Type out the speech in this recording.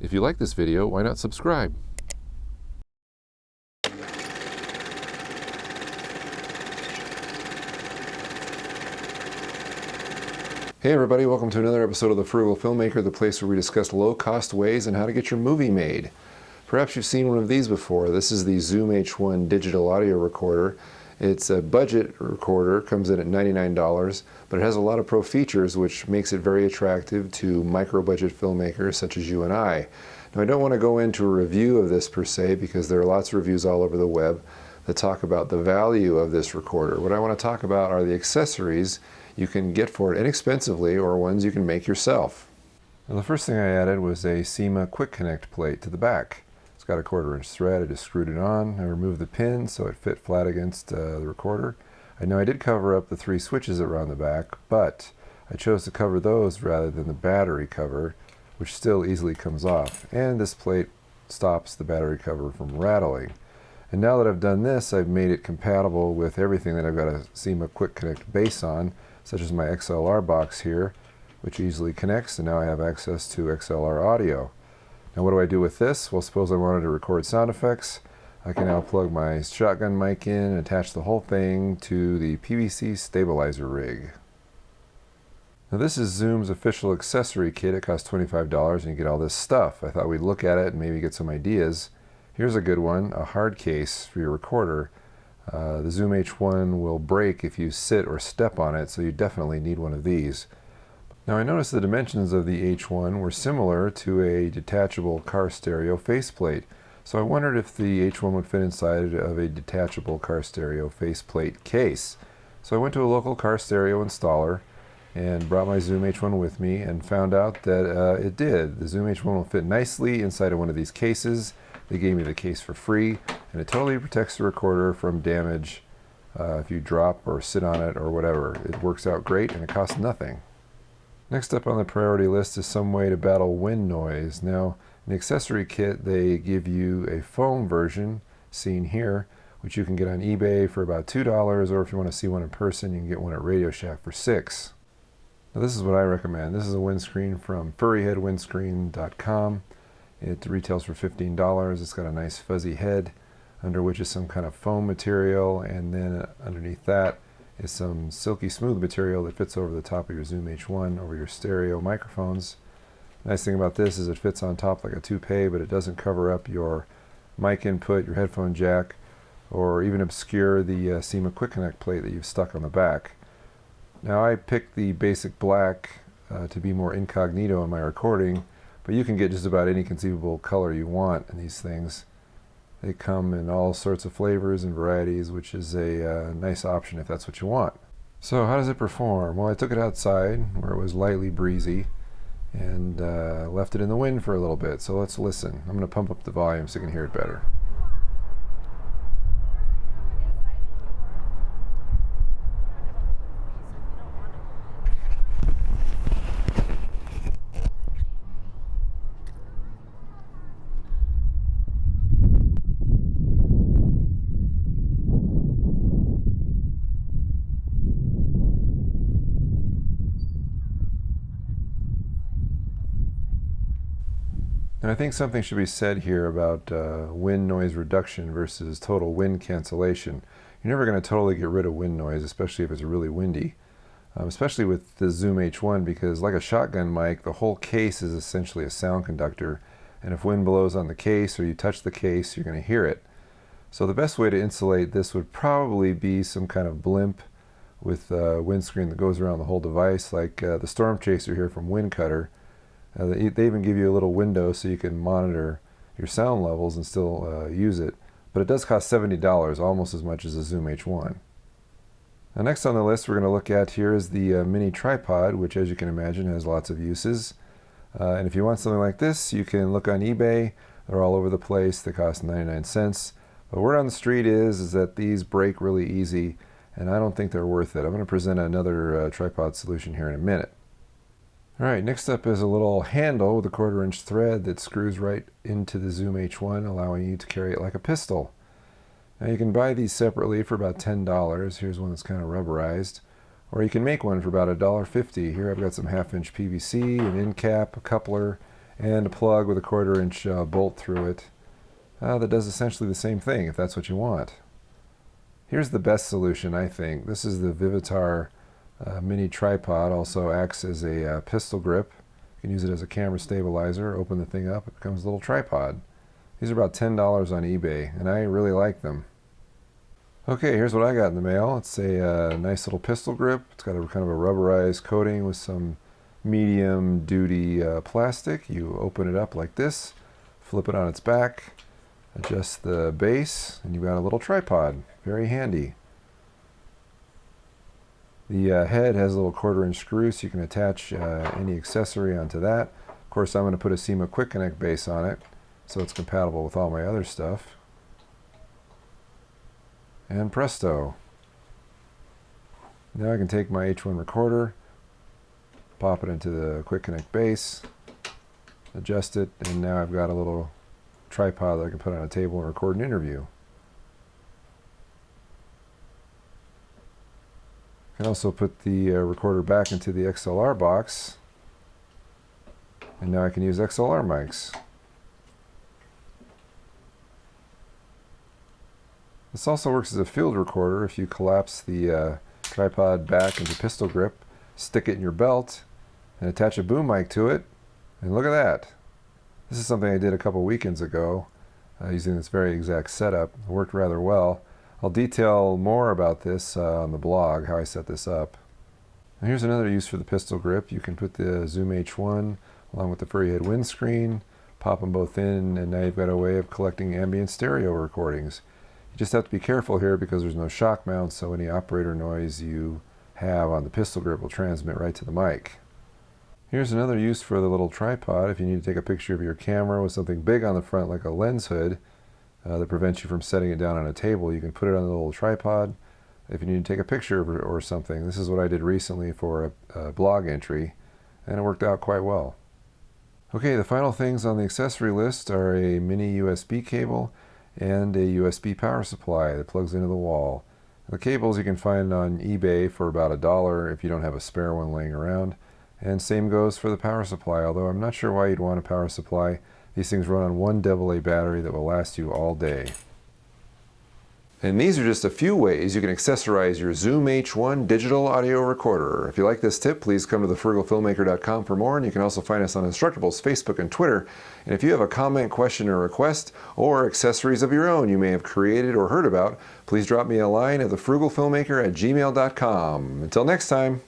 If you like this video, why not subscribe? Hey everybody, welcome to another episode of the Frugal Filmmaker, the place where we discuss low-cost ways and how to get your movie made. Perhaps you've seen one of these before. This is the Zoom H1 digital audio recorder. It's a budget recorder, comes in at $99, but it has a lot of pro features which makes it very attractive to micro-budget filmmakers such as you and I. Now I don't want to go into a review of this per se because there are lots of reviews all over the web that talk about the value of this recorder. What I want to talk about are the accessories you can get for it inexpensively or ones you can make yourself. Now the first thing I added was a Sima Quickonnect plate to the back. It's got a 1/4-inch thread. I just screwed it on. I removed the pin so it fit flat against the recorder. I know I did cover up the 3 switches around the back, but I chose to cover those rather than the battery cover, which still easily comes off. And this plate stops the battery cover from rattling. And now that I've done this, I've made it compatible with everything that I've got a Sima Quickonnect base on, such as my XLR box here, which easily connects, and now I have access to XLR audio. Now what do I do with this? Well, suppose I wanted to record sound effects. I can now plug my shotgun mic in and attach the whole thing to the PVC stabilizer rig. Now this is Zoom's official accessory kit. It costs $25 and you get all this stuff. I thought we'd look at it and maybe get some ideas. Here's a good one, a hard case for your recorder. The Zoom H1 will break if you sit or step on it, so you definitely need one of these. Now I noticed the dimensions of the H1 were similar to a detachable car stereo faceplate. So I wondered if the H1 would fit inside of a detachable car stereo faceplate case. So I went to a local car stereo installer and brought my Zoom H1 with me and found out that it did. The Zoom H1 will fit nicely inside of one of these cases. They gave me the case for free, and it totally protects the recorder from damage if you drop or sit on it or whatever. It works out great and it costs nothing. Next up on the priority list is some way to battle wind noise. Now, in the accessory kit, they give you a foam version, seen here, which you can get on eBay for about $2, or if you want to see one in person, you can get one at Radio Shack for $6. Now this is what I recommend. This is a windscreen from furryheadwindscreen.com. It retails for $15. It's got a nice fuzzy head under which is some kind of foam material, and then underneath that is some silky smooth material that fits over the top of your Zoom H1 over your stereo microphones. Nice thing about this is it fits on top like a toupee, but it doesn't cover up your mic input, your headphone jack, or even obscure the Sima Quickonnect plate that you've stuck on the back. Now I picked the basic black to be more incognito in my recording, but you can get just about any conceivable color you want in these things. They come in all sorts of flavors and varieties, which is a nice option if that's what you want. So how does it perform? Well, I took it outside where it was lightly breezy and left it in the wind for a little bit. So let's listen. I'm going to pump up the volume so you can hear it better. And I think something should be said here about wind noise reduction versus total wind cancellation. You're never going to totally get rid of wind noise, especially if it's really windy. Especially with the Zoom H1, because like a shotgun mic, the whole case is essentially a sound conductor. And if wind blows on the case or you touch the case, you're going to hear it. So the best way to insulate this would probably be some kind of blimp with a windscreen that goes around the whole device, like the Storm Chaser here from Windcutter. They even give you a little window so you can monitor your sound levels and still use it. But it does cost $70, almost as much as a Zoom H1. Now next on the list we're going to look at here is the mini tripod, which as you can imagine has lots of uses. And if you want something like this, you can look on eBay. They're all over the place. They cost 99 cents. But word on the street is that these break really easy, and I don't think they're worth it. I'm going to present another tripod solution here in a minute. Alright, next up is a little handle with a 1/4-inch thread that screws right into the Zoom H1, allowing you to carry it like a pistol. Now you can buy these separately for about $10. Here's one that's kind of rubberized. Or you can make one for about $1.50. Here I've got some 1/2-inch PVC, an end cap, a coupler, and a plug with a 1/4-inch bolt through it that does essentially the same thing if that's what you want. Here's the best solution, I think. This is the Vivitar mini tripod. Also acts as a pistol grip. You can use it as a camera stabilizer. Open the thing up, it becomes a little tripod. These are about $10 on eBay, and I really like them. Okay, here's what I got in the mail. It's a nice little pistol grip. It's got a kind of a rubberized coating with some medium duty plastic. You open it up like this, flip it on its back, adjust the base, and you've got a little tripod. Very handy. The head has a little 1/4-inch screw, so you can attach any accessory onto that. Of course, I'm going to put a Sima Quickonnect base on it, so it's compatible with all my other stuff. And presto. Now I can take my H1 recorder, pop it into the Quickonnect base, adjust it, and now I've got a little tripod that I can put on a table and record an interview. I can also put the recorder back into the XLR box, and now I can use XLR mics. This also works as a field recorder if you collapse the tripod back into pistol grip, stick it in your belt, and attach a boom mic to it, and look at that. This is something I did a couple weekends ago using this very exact setup. It worked rather well. I'll detail more about this on the blog, how I set this up. And here's another use for the pistol grip. You can put the Zoom H1 along with the Furry head windscreen, pop them both in, and now you've got a way of collecting ambient stereo recordings. You just have to be careful here because there's no shock mount, so any operator noise you have on the pistol grip will transmit right to the mic. Here's another use for the little tripod. If you need to take a picture of your camera with something big on the front like a lens hood that prevents you from setting it down on a table, you can put it on the little tripod if you need to take a picture or something. This is what I did recently for a blog entry, and it worked out quite well. Okay, the final things on the accessory list are a mini USB cable and a USB power supply that plugs into the wall. The cables you can find on eBay for about $1 if you don't have a spare one laying around. And same goes for the power supply, although I'm not sure why you'd want a power supply. These things run on one AA battery that will last you all day. And these are just a few ways you can accessorize your Zoom H1 digital audio recorder. If you like this tip, please come to thefrugalfilmmaker.com for more, and you can also find us on Instructables, Facebook, and Twitter. And if you have a comment, question, or request, or accessories of your own you may have created or heard about, please drop me a line at thefrugalfilmmaker@gmail.com. Until next time.